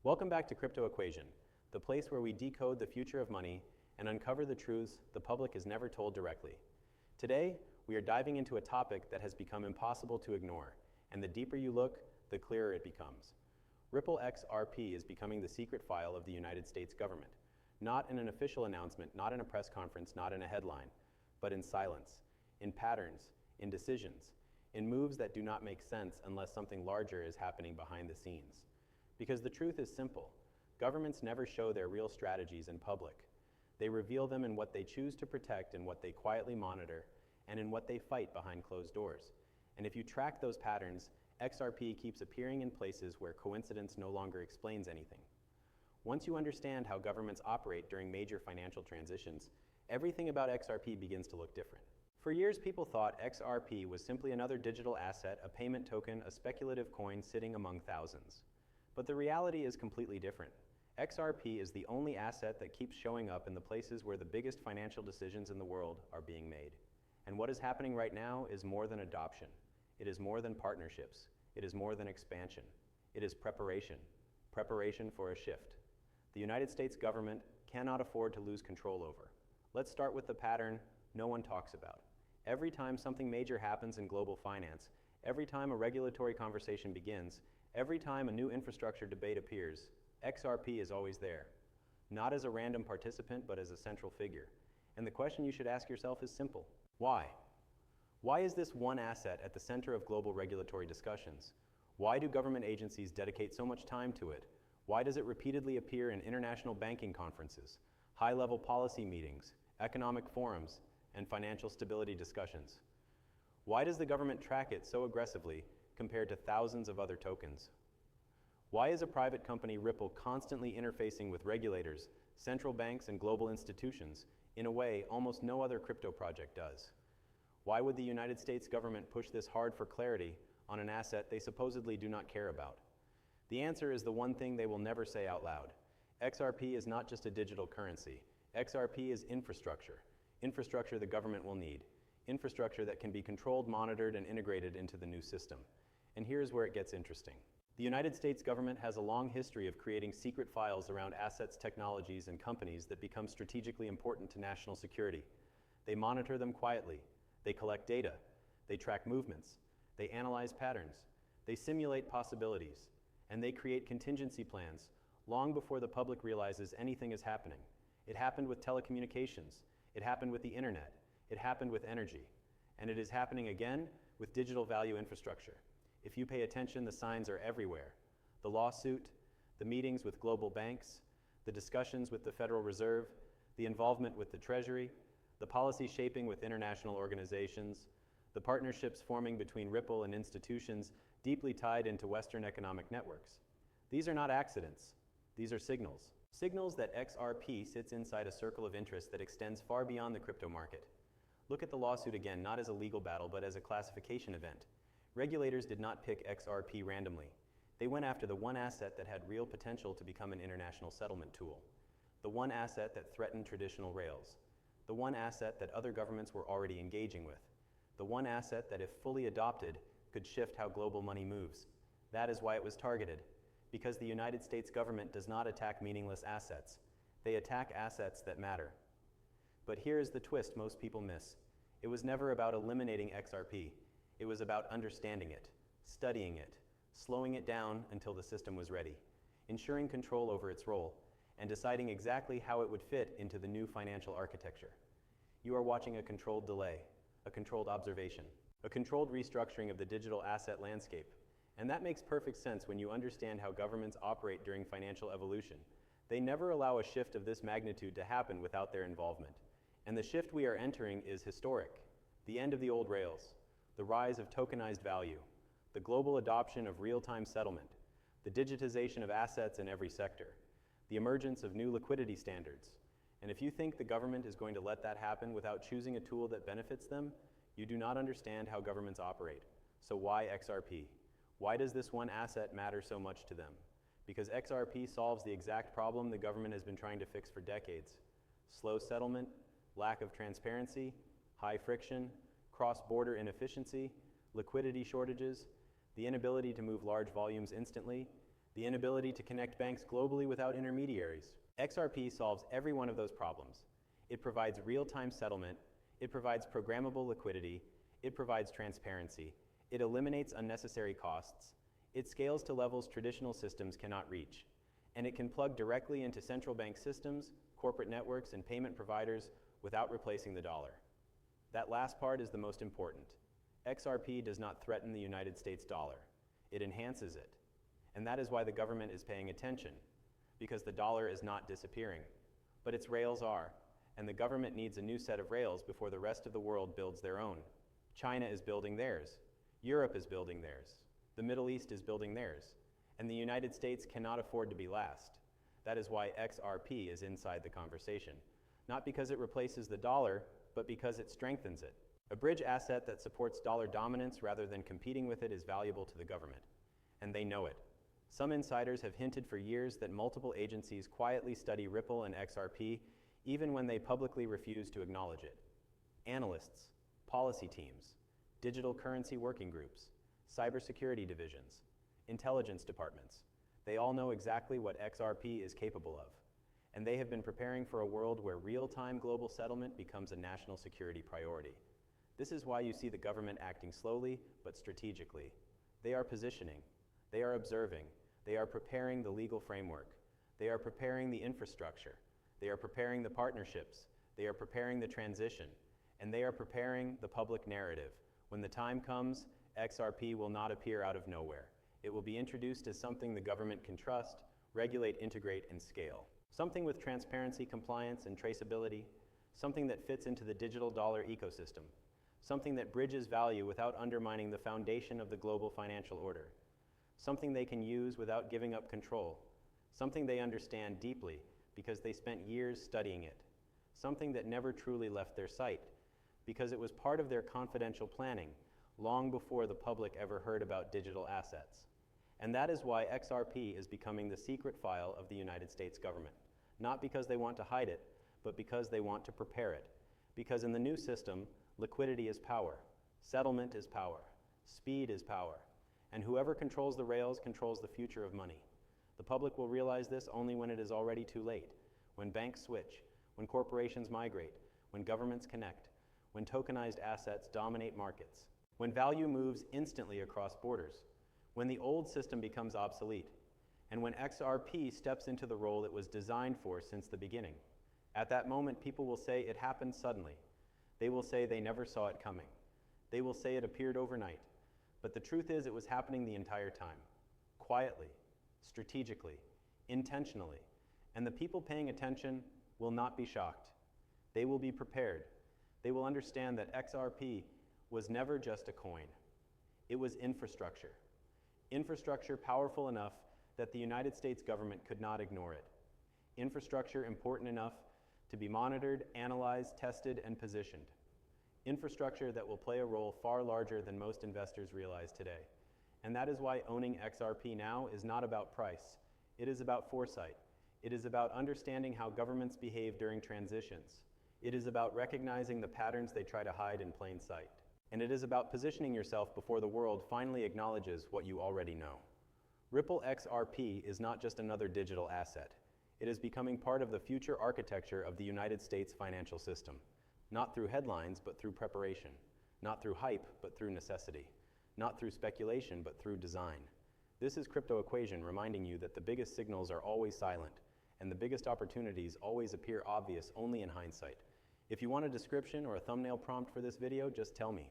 Welcome back to Crypto Equation, the place where we decode the future of money and uncover the truths the public is never told directly. Today, we are diving into a topic that has become impossible to ignore, and the deeper you look, the clearer it becomes. Ripple XRP is becoming the secret file of the United States government, not in an official announcement, not in a press conference, not in a headline, but in silence, in patterns, in decisions, in moves that do not make sense unless something larger is happening behind the scenes. Because the truth is simple. Governments never show their real strategies in public. They reveal them in what they choose to protect and what they quietly monitor, and in what they fight behind closed doors. And if you track those patterns, XRP keeps appearing in places where coincidence no longer explains anything. Once you understand how governments operate during major financial transitions, everything about XRP begins to look different. For years, people thought XRP was simply another digital asset, a payment token, a speculative coin sitting among thousands. But the reality is completely different. XRP is the only asset that keeps showing up in the places where the biggest financial decisions in the world are being made. And what is happening right now is more than adoption. It is more than partnerships. It is more than expansion. It is preparation. Preparation for a shift. The United States government cannot afford to lose control over. Let's start with the pattern no one talks about. Every time something major happens in global finance, every time a regulatory conversation begins, every time a new infrastructure debate appears, XRP is always there. Not as a random participant, but as a central figure. And the question you should ask yourself is simple. Why? Why is this one asset at the center of global regulatory discussions? Why do government agencies dedicate so much time to it? Why does it repeatedly appear in international banking conferences, high-level policy meetings, economic forums, and financial stability discussions? Why does the government track it so aggressively compared to thousands of other tokens? Why is a private company, Ripple, constantly interfacing with regulators, central banks, and global institutions in a way almost no other crypto project does? Why would the United States government push this hard for clarity on an asset they supposedly do not care about? The answer is the one thing they will never say out loud. XRP is not just a digital currency. XRP is infrastructure. Infrastructure the government will need. Infrastructure that can be controlled, monitored, and integrated into the new system. And here's where it gets interesting. The United States government has a long history of creating secret files around assets, technologies, and companies that become strategically important to national security. They monitor them quietly. They collect data. They track movements. They analyze patterns. They simulate possibilities. And they create contingency plans long before the public realizes anything is happening. It happened with telecommunications. It happened with the internet. It happened with energy. And it is happening again with digital value infrastructure. If you pay attention, the signs are everywhere. The lawsuit, the meetings with global banks, the discussions with the Federal Reserve, the involvement with the Treasury, the policy shaping with international organizations, the partnerships forming between Ripple and institutions deeply tied into Western economic networks. These are not accidents. These are signals. Signals that XRP sits inside a circle of interest that extends far beyond the crypto market. Look at the lawsuit again, not as a legal battle, but as a classification event. Regulators did not pick XRP randomly. They went after the one asset that had real potential to become an international settlement tool. The one asset that threatened traditional rails. The one asset that other governments were already engaging with. The one asset that, if fully adopted, could shift how global money moves. That is why it was targeted. Because the United States government does not attack meaningless assets. They attack assets that matter. But here is the twist most people miss. It was never about eliminating XRP. It was about understanding it, studying it, slowing it down until the system was ready, ensuring control over its role, and deciding exactly how it would fit into the new financial architecture. You are watching a controlled delay, a controlled observation, a controlled restructuring of the digital asset landscape. And that makes perfect sense when you understand how governments operate during financial evolution. They never allow a shift of this magnitude to happen without their involvement. And the shift we are entering is historic. The end of the old rails, the rise of tokenized value, the global adoption of real-time settlement, the digitization of assets in every sector, the emergence of new liquidity standards. And if you think the government is going to let that happen without choosing a tool that benefits them, you do not understand how governments operate. So why XRP? Why does this one asset matter so much to them? Because XRP solves the exact problem the government has been trying to fix for decades. Slow settlement, lack of transparency, high friction, cross-border inefficiency, liquidity shortages, the inability to move large volumes instantly. the inability to connect banks globally without intermediaries. XRP solves every one of those problems. It provides real-time settlement, it provides programmable liquidity, it provides transparency, it eliminates unnecessary costs, it scales to levels traditional systems cannot reach, and it can plug directly into central bank systems, corporate networks, and payment providers without replacing the dollar. That last part is the most important. XRP does not threaten the United States dollar. It enhances it. And that is why the government is paying attention, because the dollar is not disappearing, but its rails are, and the government needs a new set of rails before the rest of the world builds their own. China is building theirs. Europe is building theirs. The Middle East is building theirs. And the United States cannot afford to be last. That is why XRP is inside the conversation. Not because it replaces the dollar, but because it strengthens it. A bridge asset that supports dollar dominance rather than competing with it is valuable to the government. And they know it. Some insiders have hinted for years that multiple agencies quietly study Ripple and XRP, even when they publicly refuse to acknowledge it. Analysts, policy teams, digital currency working groups, cybersecurity divisions, intelligence departments, they all know exactly what XRP is capable of. And they have been preparing for a world where real-time global settlement becomes a national security priority. This is why you see the government acting slowly but strategically. They are positioning, they are observing, they are preparing the legal framework, they are preparing the infrastructure, they are preparing the partnerships, they are preparing the transition, and they are preparing the public narrative. When the time comes, XRP will not appear out of nowhere. It will be introduced as something the government can trust, regulate, integrate, and scale. Something with transparency, compliance, and traceability, something that fits into the digital dollar ecosystem, something that bridges value without undermining the foundation of the global financial order, something they can use without giving up control, something they understand deeply because they spent years studying it, something that never truly left their sight because it was part of their confidential planning long before the public ever heard about digital assets. And that is why XRP is becoming the secret file of the United States government. Not because they want to hide it, but because they want to prepare it. Because in the new system, liquidity is power, settlement is power, speed is power, and whoever controls the rails controls the future of money. The public will realize this only when it is already too late, when banks switch, when corporations migrate, when governments connect, when tokenized assets dominate markets, when value moves instantly across borders, when the old system becomes obsolete, and when XRP steps into the role it was designed for since the beginning. At that moment, people will say it happened suddenly. They will say they never saw it coming. They will say it appeared overnight. But the truth is it was happening the entire time, quietly, strategically, intentionally, and the people paying attention will not be shocked. They will be prepared. They will understand that XRP was never just a coin. It was infrastructure. Infrastructure powerful enough that the United States government could not ignore it. Infrastructure important enough to be monitored, analyzed, tested, and positioned. Infrastructure that will play a role far larger than most investors realize today. And that is why owning XRP now is not about price. It is about foresight. It is about understanding how governments behave during transitions. It is about recognizing the patterns they try to hide in plain sight. And it is about positioning yourself before the world finally acknowledges what you already know. Ripple XRP is not just another digital asset. It is becoming part of the future architecture of the United States financial system. Not through headlines, but through preparation. Not through hype, but through necessity. Not through speculation, but through design. This is Crypto Equation reminding you that the biggest signals are always silent, and the biggest opportunities always appear obvious only in hindsight. If you want a description or a thumbnail prompt for this video, just tell me.